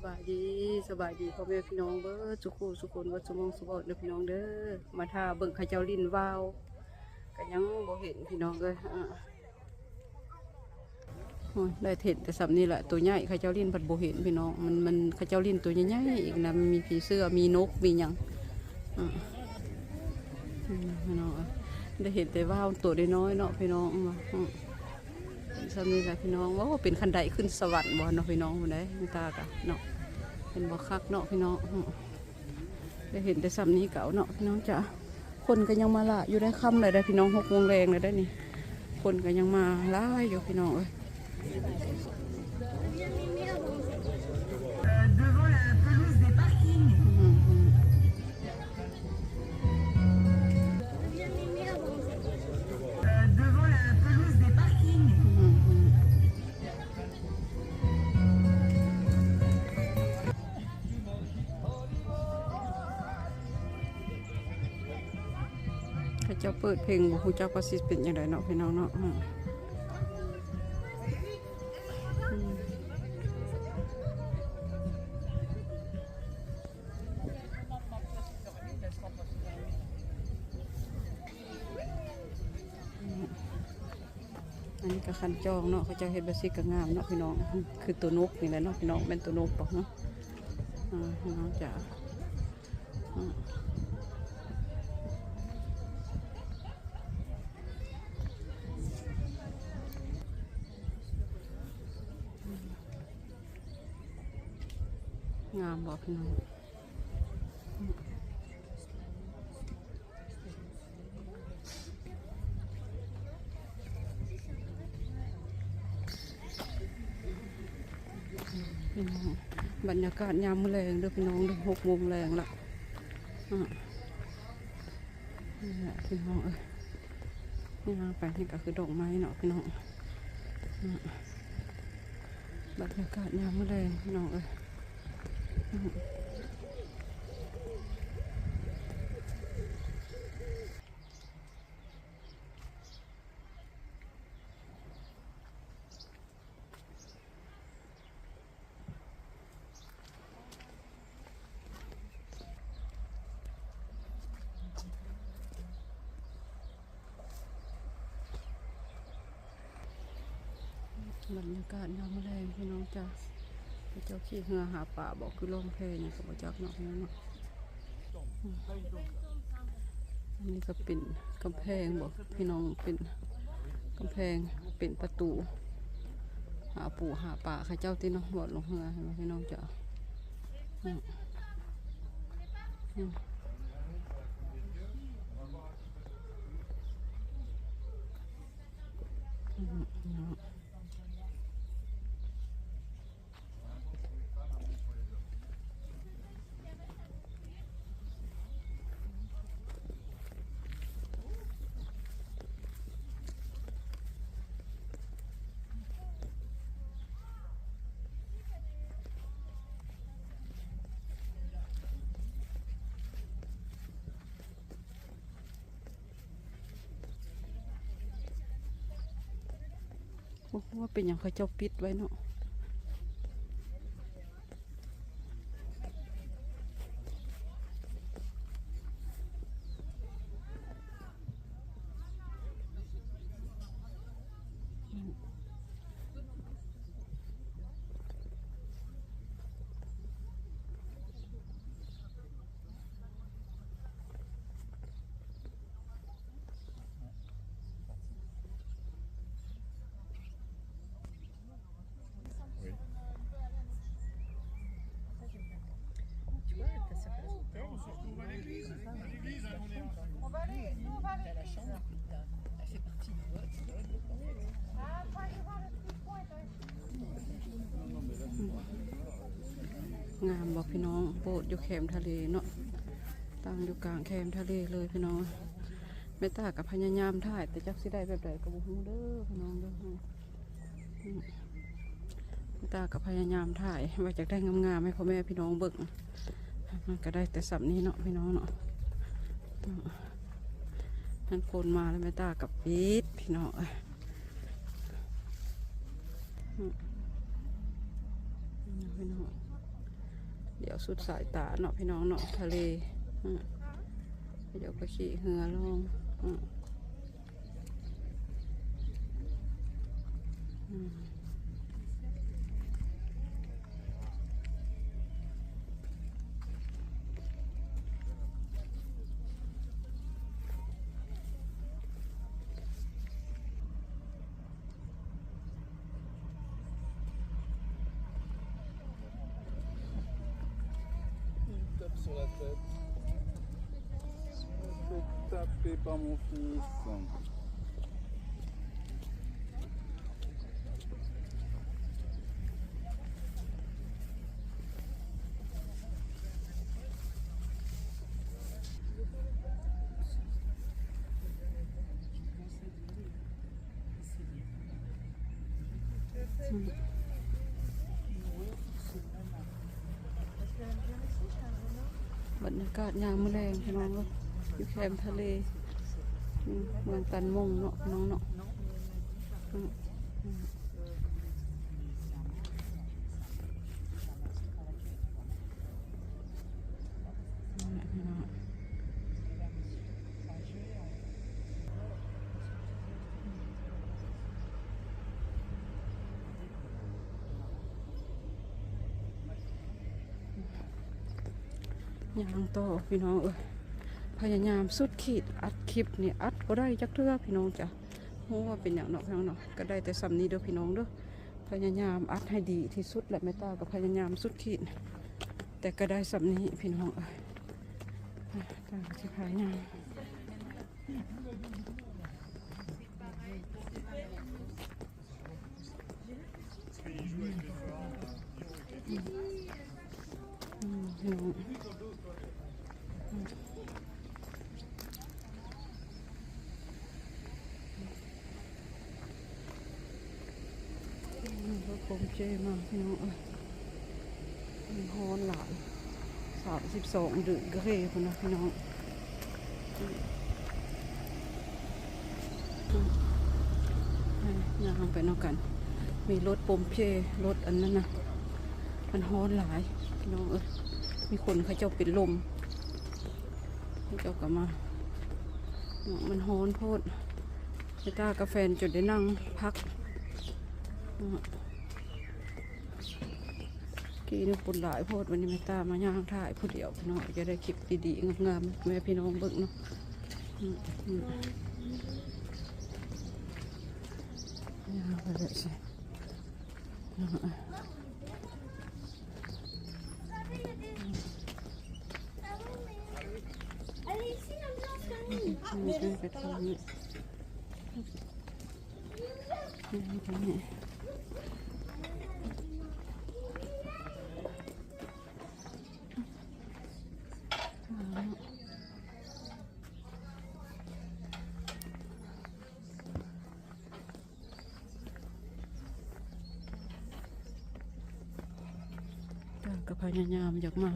บายดีสบายดีพ่อแม่พี่น้องเบิดสุขุสุคนวัดสมองสุบอดเด้อพี่น้องเด้อมาท่าเบิ่งข้าเจ้าลิ้นวาวก็ยังบ่เห็นพี่น้องเลยโอ้ยได้เห็นแต่สับนี่แหละตัวใหญ่ข้าเจ้าลิ้นผัดบ่เห็นพี่น้องมันข้าเจ้าลิ้นตัวใหญ่ๆอีกนะมีผีเสื้อมีนกมีหยังพี่น้องได้เห็นแต่ว่าวตัวน้อยเนาะพี่น้องสามีกับพี่น้องว่าเป็นคันไดขึ้นสวรรค์บ่เนาะพี่น้องคนใดตากะเนาะเป็นบ่คักเนาะพี่น้องได้เห็นแต่ซ้ำนี้เก่าเนาะพี่น้องจ้ะคนก็ยังมาละอยู่ได้ค่ำเลยได้พี่น้อง6 โมงแรงเลยได้นี่คนก็ยังมาล่าอยู่พี่น้องdevant la pelouse des parkings. Devant la pelouse des parkings. เขาเจ้าเปิดเพลงบ่ฮู้จักว่าสิเป็นจังไดเนาะพี่น้องเนาะอันนี้ก็คันจองเนาะเขาเจ้าเฮ็ดแบบสิก็งามเนาะพี่น้องคือตัวนกนี่แหละเนาะพี่น้องเป็นตัวนกปอกเนาะพี่น้องจ๋างามบอกพี่น้องบรรยากาศยามมื้อแลงเด้อพี่น้องเด้อ6 โมงแรงละนี่แหละพี่น้องนี่ไปนี่ก็คือดอกไม้เนาะพี่น้องบรรยากาศยามมื้อแรงพี่น้องบรรยากาศยามมื้อแรงพี่น้องจ้าเจ้าขี้เหือหาป่าบอกคือลมเพลงกับจักเนาะพี่น้องอันนี้ก็เป็นกำแพงบอกพี่น้องเป็นกำแพงเป็นประตูหาปู่หาป่าข้าเจ้าที่น้องบอดลงเหือพี่น้องจ้าว่าเป็นอย่างเขาเจ้าปิดไว้เนาะงามบอกพี่น้องโบสถ์อยู่แคมทะเลเนาะตั้งอยู่กลางแคมทะเลเลยพี่น้องแม่ตากับพญายามถ่ายแต่จักสิได้แบบใดก็บ่ฮู้เด้อพี่น้องเด้อแม่ตากับพญายามถ่ายว่าจะได้งามๆให้พ่อแม่พี่น้องเบิ่งมันก็ได้แต่สับนี้เนาะพี่น้องเนาะนั่นคนมาแล้วแม่ตากับปี๊ดพี่น้องพี่น้อง เดี๋ยวสุดสายตาเนาะพี่น้องเนาะทะเลเดี๋ยวก็ขี่เรือลงTape sur la tête. Je me fais taper par mon fils. Mmh. บรรยากาศยามมื้อแรงพี่น้องเนาะอยู่แคมป์ทะเลเมืองตันมงเนาะพี่น้องเนาะยางต่อพี่น้องพยายามสุดขีดอัดคลิปนี่อัดก็ได้จักเทื่อพี่น้องจ้ะเพราะว่าเป็นอย่างเนาะพี่น้องเนาะก็ได้แต่ซ้ำนี้เด้อพี่น้องเด้อพยายามอัดให้ดีที่สุดแหละแม่ตาก็พยายามสุดขีดแต่ก็ได้ซ้ำนี้พี่น้องตาจะขายงานพี่น้องก็คงเจมาพี่น้องมันฮอนหลาย32ดึกกระเรคนนะพี่น้องย่างไปนอกกันมีรถปมเพรถอันนั้นนะมันฮอนหลายพี่น้องมีคนเขาเจ้าเป็นลมเขาเจ้าก็มามันฮอนโพดไม่กล้ากาแฟจนได้นั่งพักกี่นึกปุ่นหลายโพดวันนี้ไม่ตามาย่างถ่ายผู้เดียวพี่น้องจะได้คลิปดีๆงามๆแม่พี่น้องเบิ่งเนาะย่างไปเลยสินี่เป็นตรงนี้นี่ตรงนี้ก็พยายามอยากมา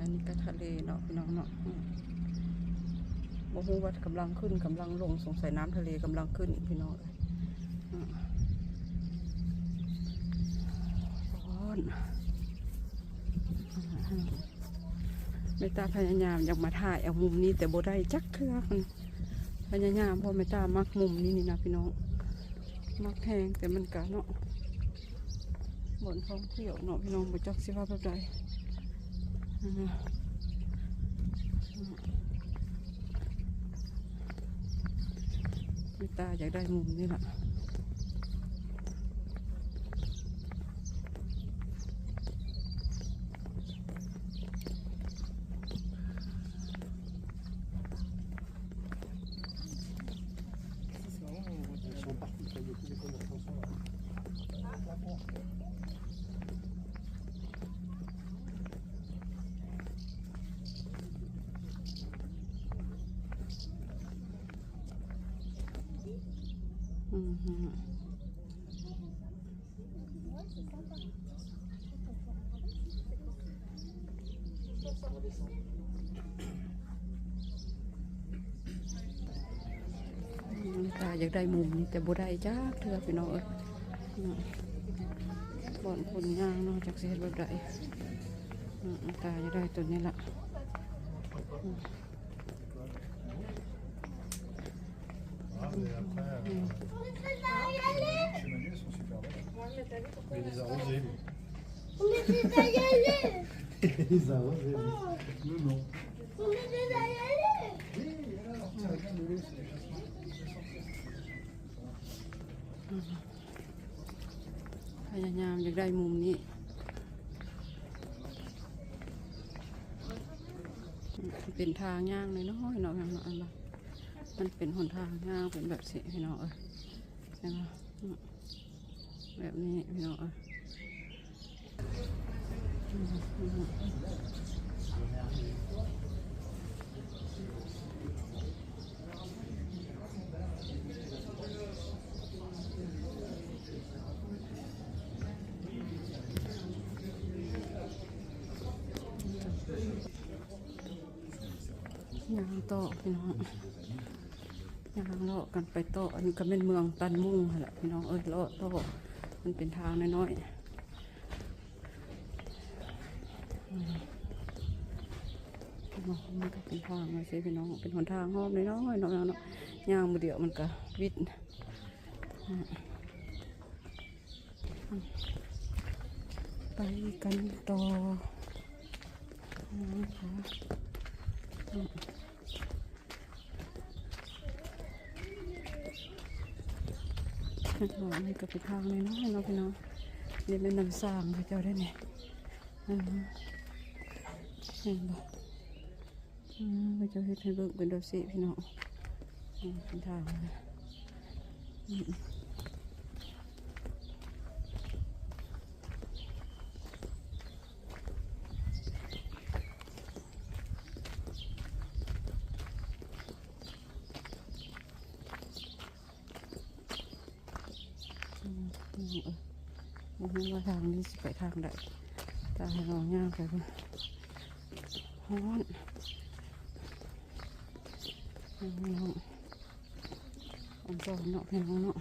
อันนี้ก็ทะเลเนาะพี่น้องเนาะบ่ฮู้ว่ากำลังขึ้นกำลังลงสงสัยน้ำทะเลกำลังขึ้นพี่น้องร้อนไม่ตาพยายามอยากมาถ่ายเอามุมนี้แต่บ่ได้จักเทื่อมันพยายามเพราะไม่ตามักมุมนี้นี่นะพี่น้องมักแหงแต่มันกะเนาะบ่อนท่องเที่ยวเนาะพี่น้องบ่จักสิว่าแบบใดไม่ตาอยากได้มุมนี่แหละ parti, ça y est, tous les commerçants sont là. Mhm.ตาอยากได้มุมนี้แต่บ่ได้จ้าเธอพี่น้องเอ้ยบ่อนคนย่างเนาะจากเสียแบบใดตาอยากได้ตัวนี้ละChevaliers sont super belles. Mais les arrosés, lui. On est déjà y aller. Les arrosés, lui. Nous, non. On est déjà y aller. Oui, alors, tiens, regarde, le lait, c'est des chassements. พยายามอยากได้มุมนี้เป็นทางย่างเลยน้อยเนาะมันเป็นหนทางย่างเป็นแบบสิพี่น้องเอ้ยใช่ไหมแบบนี้พี่น้องเอ้ยยางโตพี่น้องยางเลาะกันไปโตอันนี้ก็เป็นเมืองตันมุ่งแหละพี่น้องเอ้ยเลาะโตมันเป็นทางน้อยๆมันก็เป็นทางมาสิพี่น้องเป็นหนทางห้อมน้อยๆเนาะยางมือเดียวมันก็วิดไปกันต่อนะคะนี่ก็เป็นทางเลยเนาะเนาะพี่น้องนี่เป็นน้ำสร้างพระเจ้าได้เนี่ยเห็นบ่พระเจ้าเฮ็ดให้เบิ่งเป็นดอกสิพี่น้องเป็นทางเลยมันว่าทางนี้สิไปทางใดตาให้ลองย่างไปเพื่อฮ้อนน้องผมจอดเนาะพี่น้องเนาะ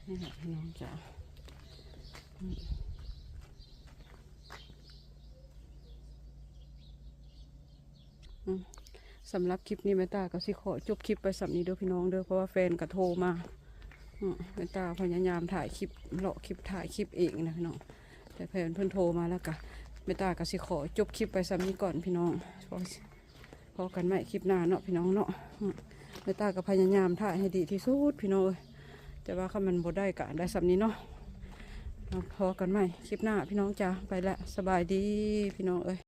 นี่แหละพี่น้องจ๋าสำหรับคลิปนี้แม่ตาก็สิขอจบคลิปไปสำนี้เด้อพี่น้องเด้อเพราะว่าแฟนก็โทรมาแม่ตาพยายามถ่ายคลิปเลาะคลิปถ่ายคลิปเองนะพี่น้องแต่แฟนเพิ่นโทรมาแล้วก็แม่ตาก็สิขอจบคลิปไปสำนี้ก่อนพี่น้องพอกันใหม่คลิปหน้าเนาะพี่น้องเนาะแม่ตาก็พยายามถ่ายให้ดีที่สุดพี่น้องแต่ว่าถ้ามันบ่ได้ก็ได้สำนี้เนาะพอกันใหม่คลิปหน้าพี่น้องจ้าไปละสบายดีพี่น้อง